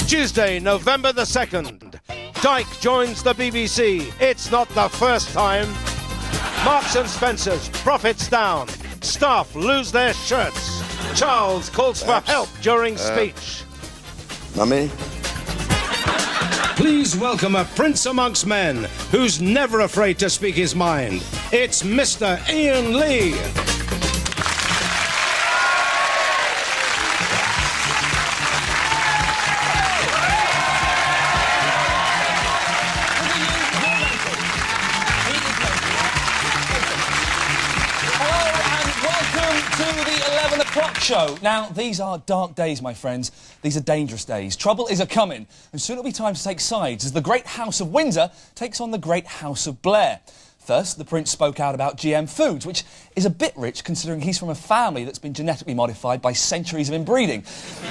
Tuesday, November the 2nd. Dyke joins the BBC. It's not the first time. Marks and Spencer's profits down. Staff lose their shirts. Charles calls for help during speech. Mummy? Please welcome a prince amongst men who's never afraid to speak his mind. It's Mr. Ian Lee. Show. Now, these are dark days, my friends. These are dangerous days. Trouble is a-coming, and soon it'll be time to take sides as the Great House of Windsor takes on the Great House of Blair. First, the Prince spoke out about GM foods, which is a bit rich considering he's from a family that's been genetically modified by centuries of inbreeding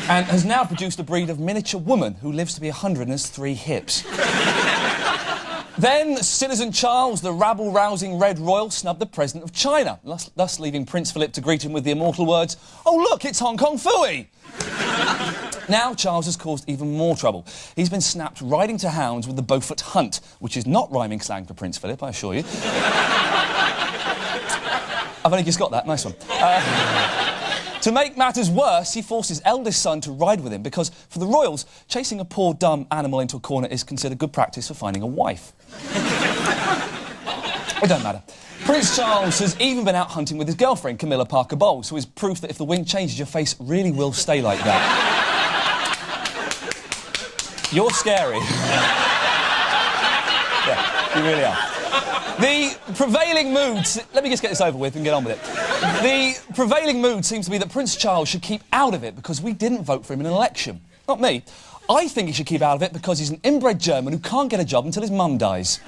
and has now produced a breed of miniature woman who lives to be 100 and has 3 hips. Then, Citizen Charles, the rabble-rousing Red Royal, snubbed the President of China, thus leaving Prince Philip to greet him with the immortal words, "Oh, look, it's Hong Kong Phooey!" Now, Charles has caused even more trouble. He's been snapped riding to hounds with the Beaufort Hunt, which is not rhyming slang for Prince Philip, I assure you. I've only just got that. Nice one. To make matters worse, he forced his eldest son to ride with him because, for the royals, chasing a poor, dumb animal into a corner is considered good practice for finding a wife. It don't matter. Prince Charles has even been out hunting with his girlfriend, Camilla Parker Bowles, who is proof that if the wind changes, your face really will stay like that. You're scary. Yeah, you really are. The prevailing mood... Let me just get this over with and get on with it. The prevailing mood seems to be that Prince Charles should keep out of it because we didn't vote for him in an election. Not me. I think he should keep out of it because he's an inbred German who can't get a job until his mum dies.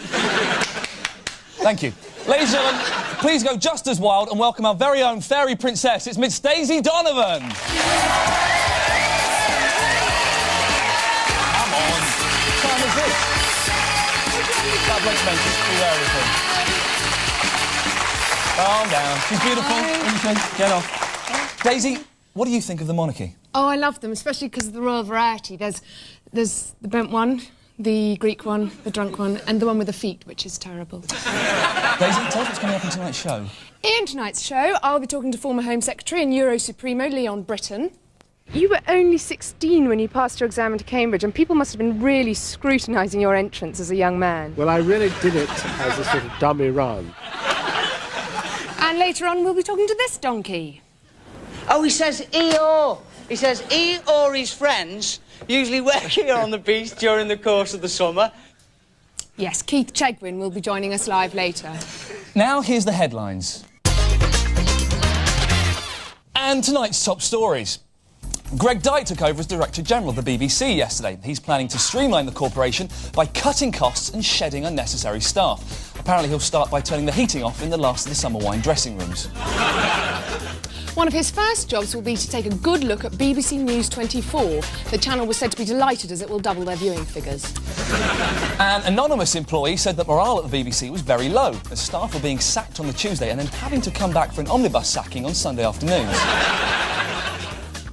Thank you. Ladies and gentlemen, please go just as wild and welcome our very own fairy princess. It's Miss Daisy Donovan. Come on. What time is this? That bloke's mentioned. Everything. Calm down. She's beautiful. Get off. Daisy, what do you think of the monarchy? Oh, I love them, especially because of the royal variety. There's the bent one, the Greek one, the drunk one, and the one with the feet, which is terrible. Daisy, tell us what's coming up in tonight's show. In tonight's show, I'll be talking to former Home Secretary and Euro Supremo Leon Britton. You were only 16 when you passed your exam into Cambridge, and people must have been really scrutinising your entrance as a young man. Well, I really did it as a sort of dummy run. And later on, we'll be talking to this donkey. Oh, he says E.O. He says he or his friends usually work here on the beach during the course of the summer. Yes, Keith Chegwin will be joining us live later. Now, here's the headlines. And tonight's top stories. Greg Dyke took over as Director General of the BBC yesterday. He's planning to streamline the corporation by cutting costs and shedding unnecessary staff. Apparently, he'll start by turning the heating off in the last of the summer wine dressing rooms. One of his first jobs will be to take a good look at BBC News 24. The channel was said to be delighted as it will double their viewing figures. An anonymous employee said that morale at the BBC was very low, as staff were being sacked on the Tuesday and then having to come back for an omnibus sacking on Sunday afternoons.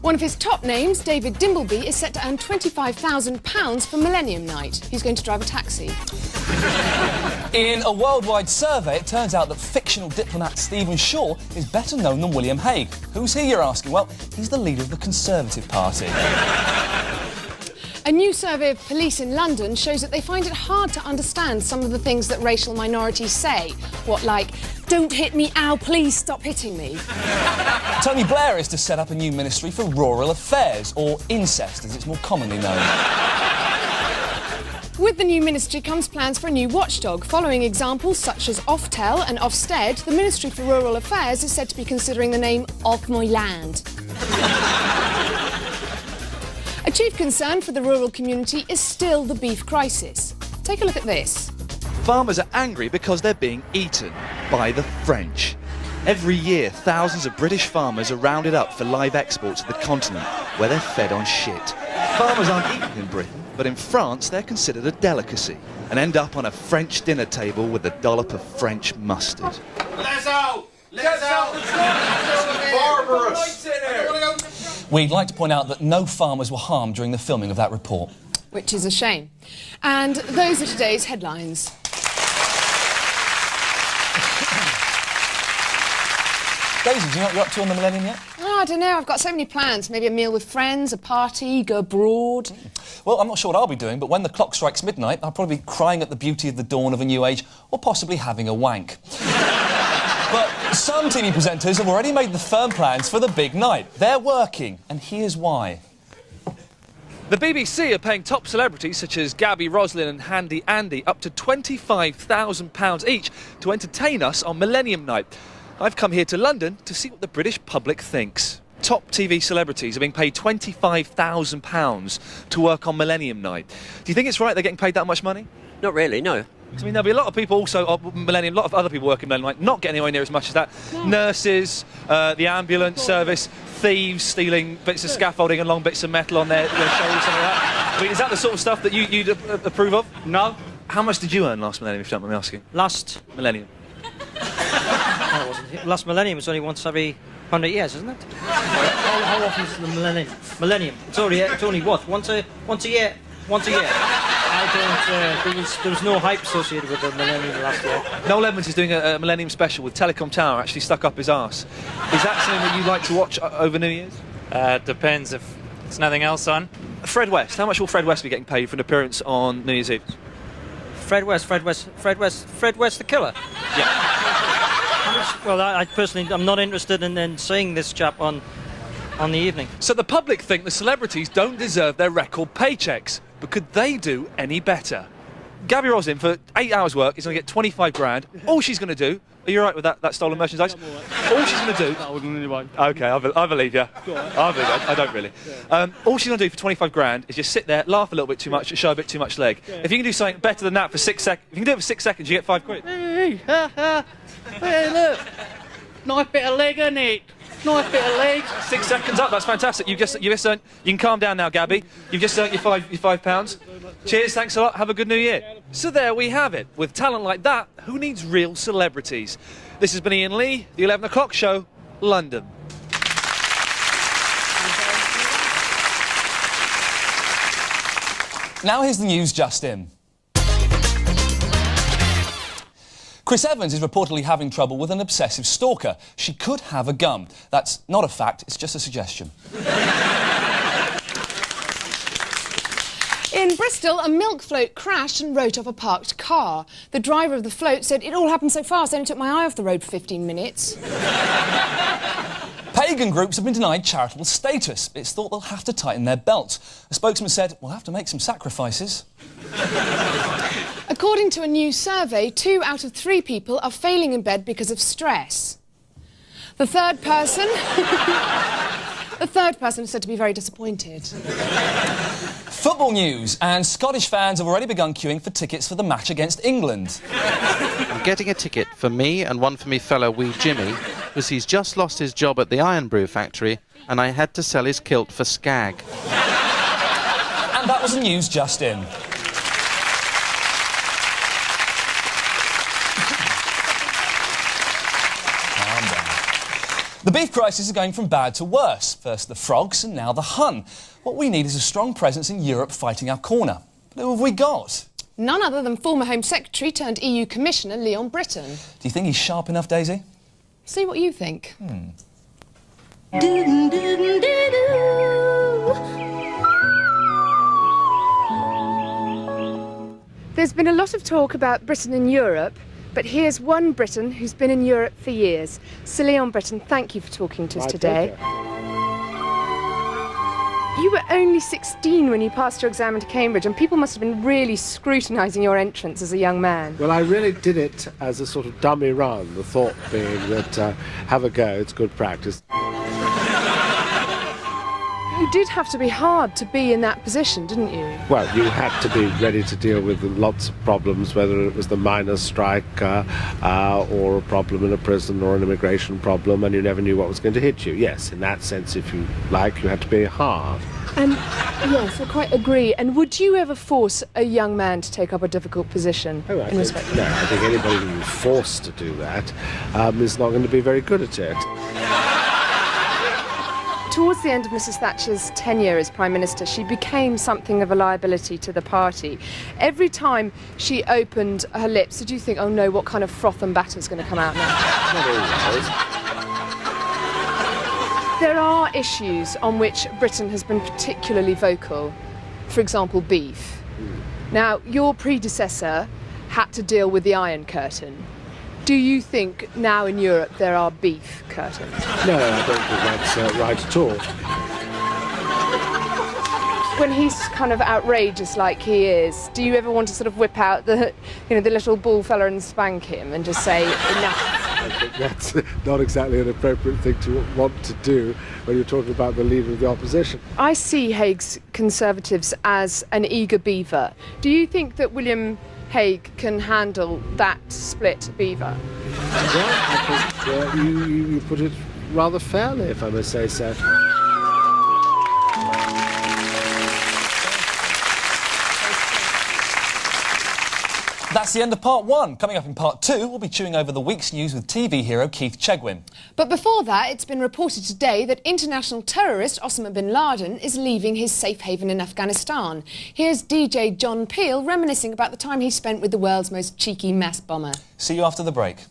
One of his top names, David Dimbleby, is set to earn £25,000 for Millennium Night. He's going to drive a taxi. In a worldwide survey, it turns out that fictional diplomat Stephen Shaw is better known than William Hague. Who's he, you're asking? Well, he's the leader of the Conservative Party. A new survey of police in London shows that they find it hard to understand some of the things that racial minorities say. What, like, "Don't hit me, ow, please stop hitting me." Tony Blair is to set up a new ministry for rural affairs, or incest as it's more commonly known. With the new ministry comes plans for a new watchdog. Following examples such as Oftel and Ofsted, the Ministry for Rural Affairs is said to be considering the name Off My Land. A chief concern for the rural community is still the beef crisis. Take a look at this. Farmers are angry because they're being eaten by the French. Every year, thousands of British farmers are rounded up for live export to the continent, where they're fed on shit. Farmers aren't eaten in Britain, but in France they're considered a delicacy and end up on a French dinner table with a dollop of French mustard. Let's out! Let's out! Barbarous! We'd like to point out that no farmers were harmed during the filming of that report. Which is a shame. And those are today's headlines. Daisy, do you know what you're up to on the Millennium yet? Oh, I don't know. I've got so many plans. Maybe a meal with friends, a party, go abroad. Well, I'm not sure what I'll be doing, but when the clock strikes midnight, I'll probably be crying at the beauty of the dawn of a new age, or possibly having a wank. But some TV presenters have already made the firm plans for the big night. They're working, and here's why. The BBC are paying top celebrities such as Gabby Roslin and Handy Andy up to £25,000 each to entertain us on Millennium Night. I've come here to London to see what the British public thinks. Top TV celebrities are being paid £25,000 to work on Millennium Night. Do you think it's right they're getting paid that much money? Not really, no. I mean, there'll be a lot of people also on Millennium, a lot of other people working Millennium Night, not getting anywhere near as much as that. No. Nurses, the ambulance service, thieves stealing bits of scaffolding and long bits of metal on their shoulders, something like that. I mean, is that the sort of stuff that you'd approve of? No. How much did you earn last Millennium, if you don't mind me asking? Last Millennium. last millennium is only once every 100 years, isn't it? How often is the millennium? It's only what? Once a year? Once a year. I don't... there was no hype associated with the millennium last year. Noel Edmonds is doing a Millennium special with Telecom Tower actually stuck up his arse. Is that something that you'd like to watch over New Year's? Depends if there's nothing else on. Fred West. How much will Fred West be getting paid for an appearance on New Year's Eve? Fred West the Killer? Yeah. Well, I personally, I'm not interested in seeing this chap on the evening. So the public think the celebrities don't deserve their record paychecks, but could they do any better? Gabby Roslin, for 8 hours work, is going to get 25 grand. All she's going to do... Are you all right with that stolen merchandise? All she's going to do... OK, I believe you. I believe you. I don't really. All she's going to do for 25 grand is just sit there, laugh a little bit too much, show a bit too much leg. If you can do something better than that for 6 seconds... If you can do it for 6 seconds, you get £5. Hey, look. Nice bit of leg, isn't it? Nice bit of leg. 6 seconds up, that's fantastic. You've just earned... You can calm down now, Gabby. You've just earned your £5. Cheers, thanks a lot, have a good New Year. So there we have it. With talent like that, who needs real celebrities? This has been Ian Lee, The 11 O'Clock Show, London. Now here's the news just in. Chris Evans is reportedly having trouble with an obsessive stalker. She could have a gun. That's not a fact, it's just a suggestion. In Bristol, a milk float crashed and wrote off a parked car. The driver of the float said, "It all happened so fast, I only took my eye off the road for 15 minutes. Pagan groups have been denied charitable status. It's thought they'll have to tighten their belts. A spokesman said, "We'll have to make some sacrifices." According to a new survey, 2 out of 3 people are failing in bed because of stress. The third person... The third person is said to be very disappointed. Football news, and Scottish fans have already begun queuing for tickets for the match against England. I'm getting a ticket for me and one for me fellow wee Jimmy, because he's just lost his job at the Iron Brew factory and I had to sell his kilt for skag. And that was the news just in. The beef crisis is going from bad to worse. First the frogs and now the Hun. What we need is a strong presence in Europe fighting our corner. But who have we got? None other than former Home Secretary turned EU Commissioner Leon Britton. Do you think he's sharp enough, Daisy? See what you think. There's been a lot of talk about Britain in Europe, but here's one Briton who's been in Europe for years. Sir Leon Britton, thank you for talking to us today. You were only 16 when you passed your exam into Cambridge, and people must have been really scrutinising your entrance as a young man. Well, I really did it as a sort of dummy run, the thought being that have a go, it's good practice. You did have to be hard to be in that position, didn't you? Well, you had to be ready to deal with lots of problems, whether it was the miners' strike or a problem in a prison or an immigration problem, and you never knew what was going to hit you. Yes, in that sense, if you like, you had to be hard. And yes, I quite agree. And would you ever force a young man to take up a difficult position? No, I think anybody who's forced to do that is not going to be very good at it. Towards the end of Mrs Thatcher's tenure as Prime Minister, she became something of a liability to the party. Every time she opened her lips, did you think, oh no, what kind of froth and batter is going to come out now? Not always. There are issues on which Britain has been particularly vocal. For example, beef. Now, your predecessor had to deal with the Iron Curtain. Do you think now in Europe there are beef curtains? No, I don't think that's right at all. When he's kind of outrageous like he is, do you ever want to sort of whip out the little bull fella and spank him and just say, enough? I think that's not exactly an appropriate thing to want to do when you're talking about the leader of the opposition. I see Hague's Conservatives as an eager beaver. Do you think that William Hague can handle that split beaver? Well, I think you put it rather fairly, if I must say so. That's the end of part 1. Coming up in part 2, we'll be chewing over the week's news with TV hero Keith Chegwin. But before that, it's been reported today that international terrorist Osama bin Laden is leaving his safe haven in Afghanistan. Here's DJ John Peel reminiscing about the time he spent with the world's most cheeky mass bomber. See you after the break.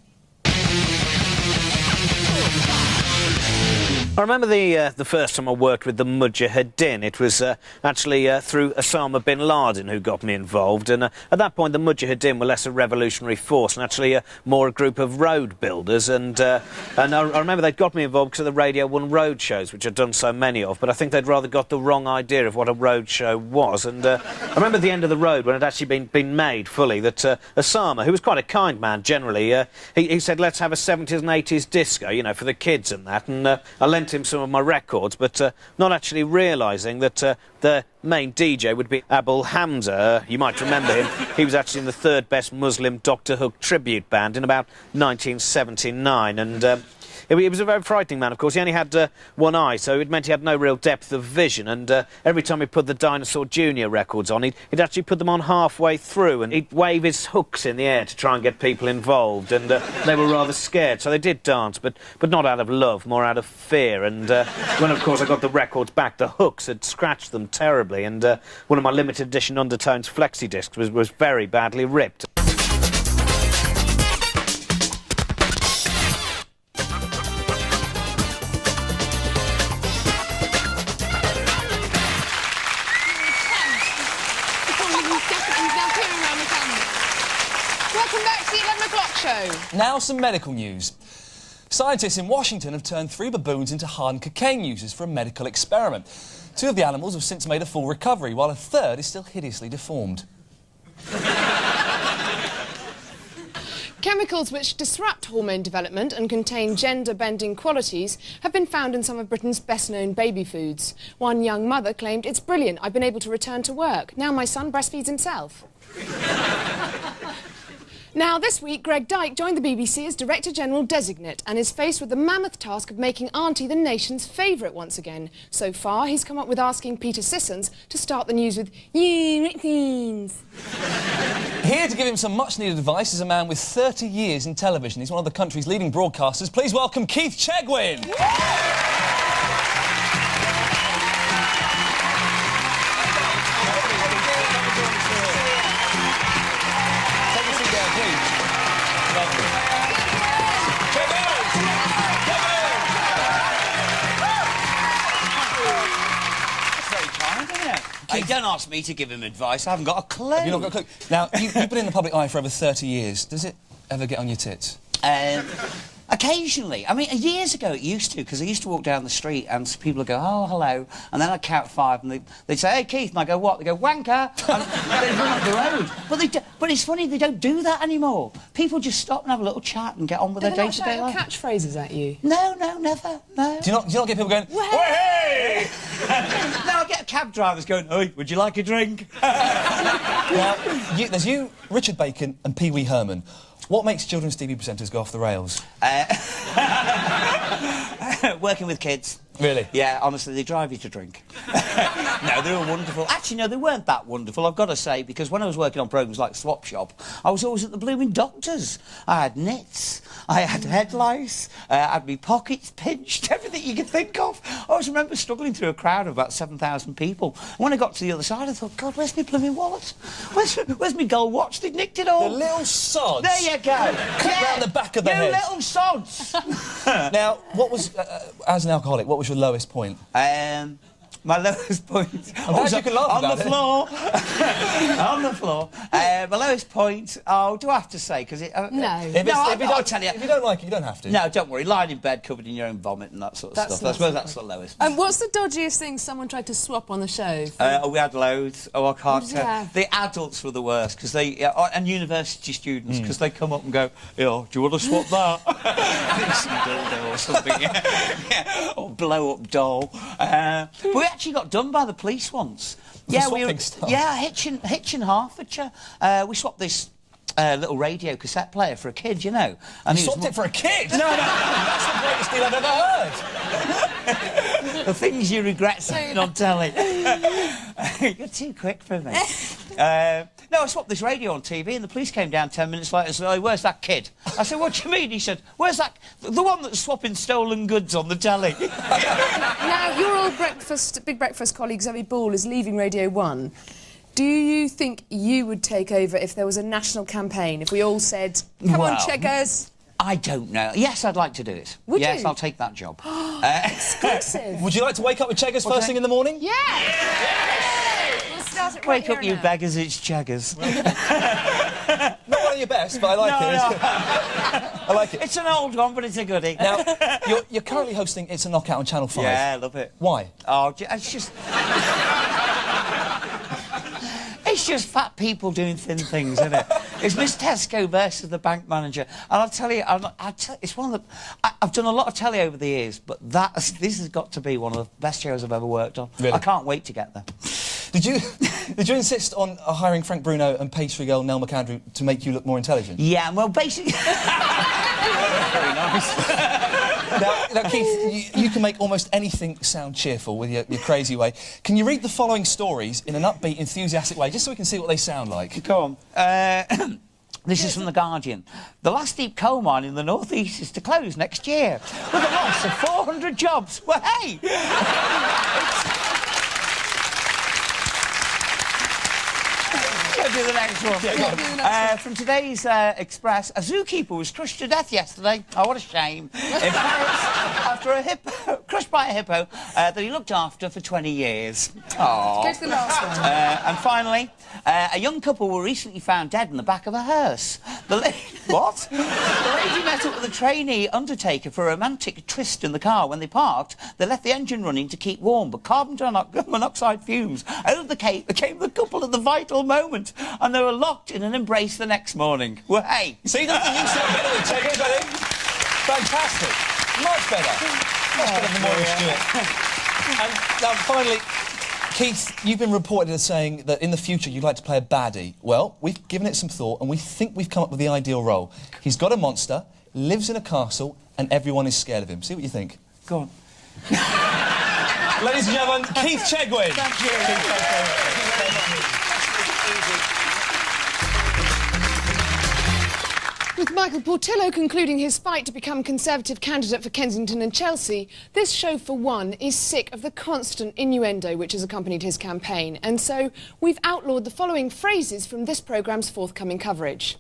I remember the first time I worked with the Mujahideen. It was actually through Osama bin Laden who got me involved, and at that point the Mujahideen were less a revolutionary force and actually more a group of road builders, and I remember they'd got me involved because of the Radio 1 road shows, which I'd done so many of, but I think they'd rather got the wrong idea of what a road show was, and I remember at the end of the road when it had actually been made fully that Osama, who was quite a kind man generally, he said, let's have a 70s and 80s disco, you know, for the kids and that, and I lent him some of my records, but not actually realising that the main DJ would be Abul Hamza. You might remember him. He was actually in the third best Muslim Dr Hook tribute band in about 1979, and he was a very frightening man, of course. He only had one eye, so it meant he had no real depth of vision, and every time he put the Dinosaur Jr. records on, he'd actually put them on halfway through, and he'd wave his hooks in the air to try and get people involved, and they were rather scared, so they did dance, but not out of love, more out of fear, and when, of course, I got the records back, the hooks had scratched them terribly, and one of my limited edition Undertones flexi discs was very badly ripped. Welcome back to the 11 o'clock show. Now some medical news. Scientists in Washington have turned 3 baboons into hardened cocaine users for a medical experiment. 2 of the animals have since made a full recovery, while a third is still hideously deformed. Chemicals which disrupt hormone development and contain gender-bending qualities have been found in some of Britain's best-known baby foods. One young mother claimed, "It's brilliant, I've been able to return to work. Now my son breastfeeds himself." Now, this week, Greg Dyke joined the BBC as Director General Designate and is faced with the mammoth task of making Auntie the nation's favourite once again. So far, he's come up with asking Peter Sissons to start the news with, "You, Rickseens." Here to give him some much-needed advice is a man with 30 years in television. He's one of the country's leading broadcasters. Please welcome Keith Chegwin. Don't ask me to give him advice. I haven't got a clue. Have you not got a clue? Now, you've been in the public eye for over 30 years. Does it ever get on your tits? Occasionally. I mean, years ago it used to, because I used to walk down the street and people would go, "Oh, hello," and then I'd count 5 and they'd say, "Hey, Keith," and I go, "What?" They go, "Wanker," and they'd run up the road. But it's funny, they don't do that anymore. People just stop and have a little chat and get on with their day-to-day life. Catchphrases at you? No, never, no. Do you not get people going, "Hey!" No, I get cab drivers going, "Hey, would you like a drink?" Now, there's you, Richard Bacon and Pee Wee Herman. What makes children's TV presenters go off the rails? Working with kids. Really? Yeah, honestly, they drive you to drink. No, they were wonderful. Actually, no, they weren't that wonderful, I've got to say, because when I was working on programmes like Swap Shop, I was always at the blooming doctor's. I had nits, I had head lice, I had my pockets pinched, everything you could think of. I always remember struggling through a crowd of about 7,000 people. And when I got to the other side, I thought, God, where's my blooming wallet? Where's my gold watch? They'd nicked it all. The little sods. There you go. Cut round the back of the head. You little sods. Now, what was, as an alcoholic, what was your lowest point? My lowest point. I'm glad you can laugh on about the it. floor. On the floor. My lowest point. Oh, do I have to say? Because No. I'll tell you. If you don't like it, you don't have to. No, don't worry. Lying in bed covered in your own vomit and that sort of stuff. I suppose that's the lowest. And what's the dodgiest thing someone tried to swap on the show? We had loads. Oh, I can't tell. Yeah. The adults were the worst because they and university students because they come up and go, "Yo, do you want to swap that?" Some dildo or something, yeah. Or blow up doll. But we actually got done by the police once. Yeah, we were. Stuff. Yeah, Hitchin, Hertfordshire. We swapped this. Little radio cassette player for a kid, you know. And You swapped it for a kid? No. That's the greatest deal I've ever heard. The things you regret saying on telly. You're too quick for me. No, I swapped this radio on TV and the police came down 10 minutes later and said, "Oh, where's that kid?" I said, "What do you mean?" He said, "Where's that... the one that's swapping stolen goods on the telly?" Now, your old Big Breakfast colleague Zoe Ball is leaving Radio 1. Do you think you would take over if there was a national campaign? If we all said, "Come on, Cheggers"? I don't know. Yes, I'd like to do it. Would yes, you? I'll take that job. Exclusive. Would you like to wake up with Cheggers first thing in the morning? Yeah! We'll start it right Wake up, here you now. beggars, it's Cheggers. Not one of your best, but I like it. I like it. It's an old one, but it's a goodie. Now, you're currently hosting It's a Knockout on Channel 5. Yeah, I love it. Why? Oh, it's just... It's just fat people doing thin things, isn't it? It's Miss Tesco versus the bank manager. And I'll tell you, it's one of the... I've done a lot of telly over the years, but this has got to be one of the best shows I've ever worked on. Really? I can't wait to get there. Did you insist on hiring Frank Bruno and pastry girl Nell McAndrew to make you look more intelligent? Yeah, well, basically... Very nice. Now, Keith, you can make almost anything sound cheerful with your crazy way. Can you read the following stories in an upbeat, enthusiastic way, just so we can see what they sound like? Go on. This is from The Guardian. The last deep coal mine in the northeast is to close next year, with a loss of 400 jobs. Well, hey! Do the next one. Yeah, go on. From today's Express, a zookeeper was crushed to death yesterday. Oh, what a shame. In Paris, after crushed by a hippo that he looked after for 20 years. Aww. Go to the last one. And finally, a young couple were recently found dead in the back of a hearse. What? The lady met up with a trainee undertaker for a romantic tryst in the car. When they parked, they left the engine running to keep warm, but carbon monoxide fumes out of the cake became the couple at the vital moment, and they were locked in an embrace the next morning. Well, hey. See, nothing you sound better than Cheggers, I think. Fantastic. Much better. Much better than Maureen Stewart. And now, finally, Keith, you've been reported as saying that in the future you'd like to play a baddie. Well, we've given it some thought and we think we've come up with the ideal role. He's got a monster, lives in a castle, and everyone is scared of him. See what you think. Go on. Ladies and gentlemen, Keith Chegwin. Thank you. Keith, thanks very much. With Michael Portillo concluding his fight to become Conservative candidate for Kensington and Chelsea, this show, for one, is sick of the constant innuendo which has accompanied his campaign, and so we've outlawed the following phrases from this programme's forthcoming coverage.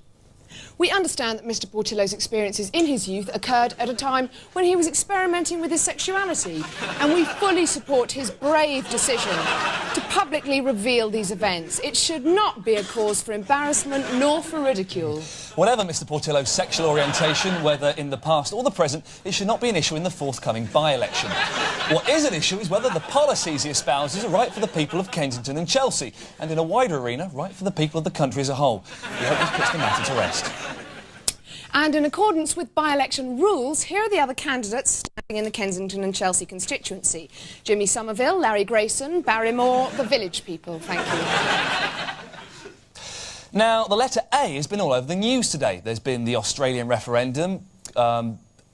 We understand that Mr Portillo's experiences in his youth occurred at a time when he was experimenting with his sexuality, and we fully support his brave decision to publicly reveal these events. It should not be a cause for embarrassment nor for ridicule. Whatever Mr Portillo's sexual orientation, whether in the past or the present, it should not be an issue in the forthcoming by-election. What is an issue is whether the policies he espouses are right for the people of Kensington and Chelsea, and in a wider arena, right for the people of the country as a whole. We hope this puts the matter to rest. And in accordance with by-election rules, here are the other candidates standing in the Kensington and Chelsea constituency. Jimmy Somerville, Larry Grayson, Barry Moore, the Village People. Thank you. Now, the letter A has been all over the news today. There's been the Australian referendum,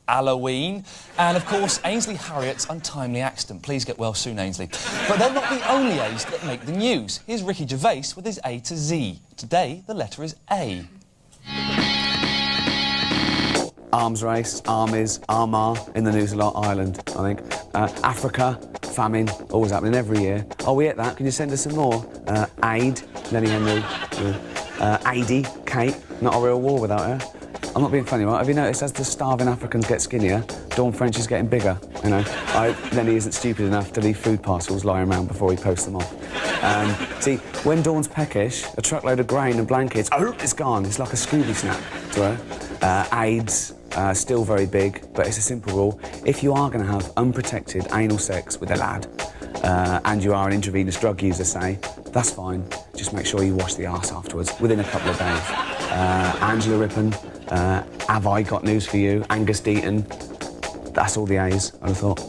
Halloween, and of course Ainsley Harriot's untimely accident. Please get well soon, Ainsley. But they're not the only A's that make the news. Here's Ricky Gervais with his A to Z. Today, the letter is A. Arms race, armies, Armagh, in the news a lot, Ireland, I think. Africa, famine, always happening every year. Oh, we hit that, can you send us some more? Aid, Lenny Henry, Aidy, Kate, not a real war without her. I'm not being funny, right? Have you noticed as the starving Africans get skinnier, Dawn French is getting bigger, you know? Lenny isn't stupid enough to leave food parcels lying around before he posts them off. See, when Dawn's peckish, a truckload of grain and blankets, it's gone. It's like a Scooby snap to her. AIDS, still very big, but it's a simple rule. If you are going to have unprotected anal sex with a lad, and you are an intravenous drug user, say, that's fine. Just make sure you wash the arse afterwards, within a couple of days. Angela Rippon, have I got news for you? Angus Deaton, that's all the A's, I'd have thought.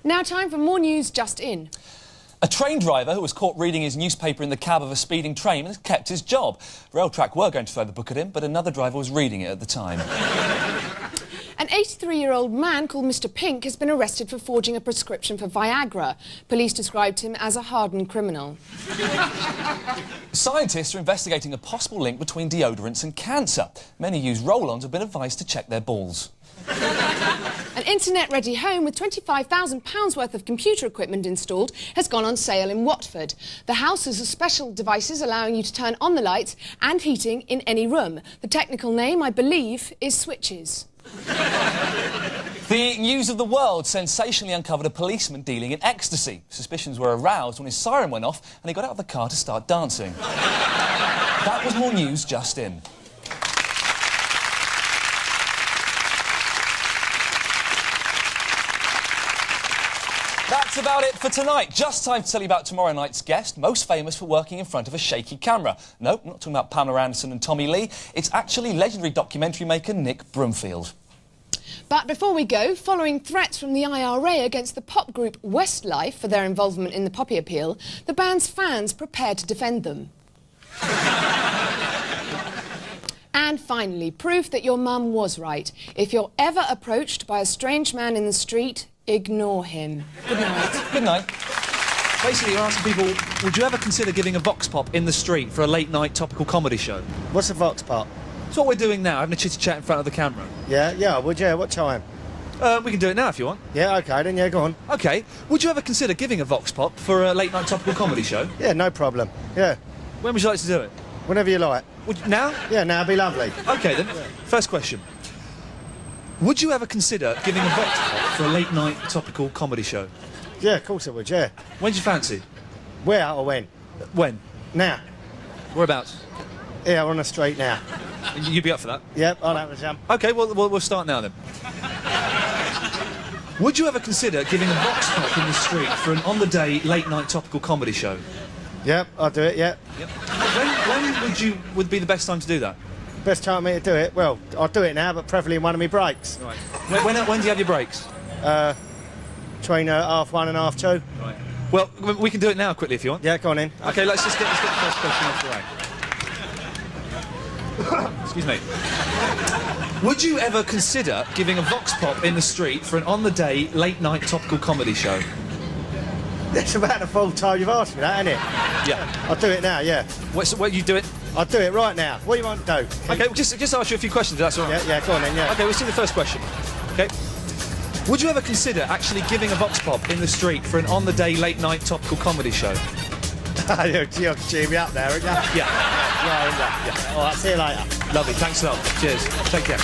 Now time for more news just in. A train driver who was caught reading his newspaper in the cab of a speeding train has kept his job. Railtrack were going to throw the book at him, but another driver was reading it at the time. An 83-year-old man called Mr. Pink has been arrested for forging a prescription for Viagra. Police described him as a hardened criminal. Scientists are investigating a possible link between deodorants and cancer. Many who use roll-ons have been advised to check their balls. An internet-ready home with £25,000 worth of computer equipment installed has gone on sale in Watford. The house has special devices allowing you to turn on the lights and heating in any room. The technical name, I believe, is switches. The News of the World sensationally uncovered a policeman dealing in ecstasy. Suspicions were aroused when his siren went off and he got out of the car to start dancing. That was more news just in. That's about it for tonight. Just time to tell you about tomorrow night's guest, most famous for working in front of a shaky camera. No, I'm not talking about Pamela Anderson and Tommy Lee. It's actually legendary documentary maker Nick Broomfield. But before we go, following threats from the IRA against the pop group Westlife for their involvement in the Poppy appeal, the band's fans prepared to defend them. And finally, proof that your mum was right. If you're ever approached by a strange man in the street, ignore him. Good night. Good night. Basically, you're asking people, would you ever consider giving a vox pop in the street for a late-night topical comedy show? What's a vox pop? It's what we're doing now, having a chitty-chat in front of the camera. Yeah, would you? What time? We can do it now if you want. Yeah, OK, then, yeah, go on. OK. Would you ever consider giving a vox pop for a late-night topical comedy show? Yeah, no problem. Yeah. When would you like to do it? Whenever you like. Now? Yeah, now, it'd be lovely. OK, then. Yeah. First question. Would you ever consider giving a vox pop for a late-night topical comedy show? Yeah, of course I would, yeah. When do you fancy? Where or when? When? Now. Whereabouts? Yeah, we're on the street now. You'd be up for that? Yep, I'll have a jump. OK, well, we'll start now, then. Would you ever consider giving a vox pop in the street for an on-the-day, late-night topical comedy show? Yep, I'll do it, yep. When would be the best time to do that? Best time for me to do it? Well, I'll do it now, but preferably in one of my breaks. Right. When do you have your breaks? Between 1:30 and 2:30. Right. Well, we can do it now quickly if you want. Yeah, go on in. OK, let's get the first question off the way. Excuse me. Would you ever consider giving a vox pop in the street for an on-the-day, late-night topical comedy show? That's about the full time you've asked me that, isn't it? Yeah. I'll do it now, yeah. What you do it? I'll do it right now. What do you want to do? OK, we'll just ask you a few questions, if that's all right. Yeah, go on then, yeah. OK, we'll see the first question. OK. Would you ever consider actually giving a vox pop in the street for an on-the-day, late-night topical comedy show? You're cheering me up there, aren't you? Yeah. Yeah. All right, see you later. Lovely, thanks a lot. Cheers. Take care.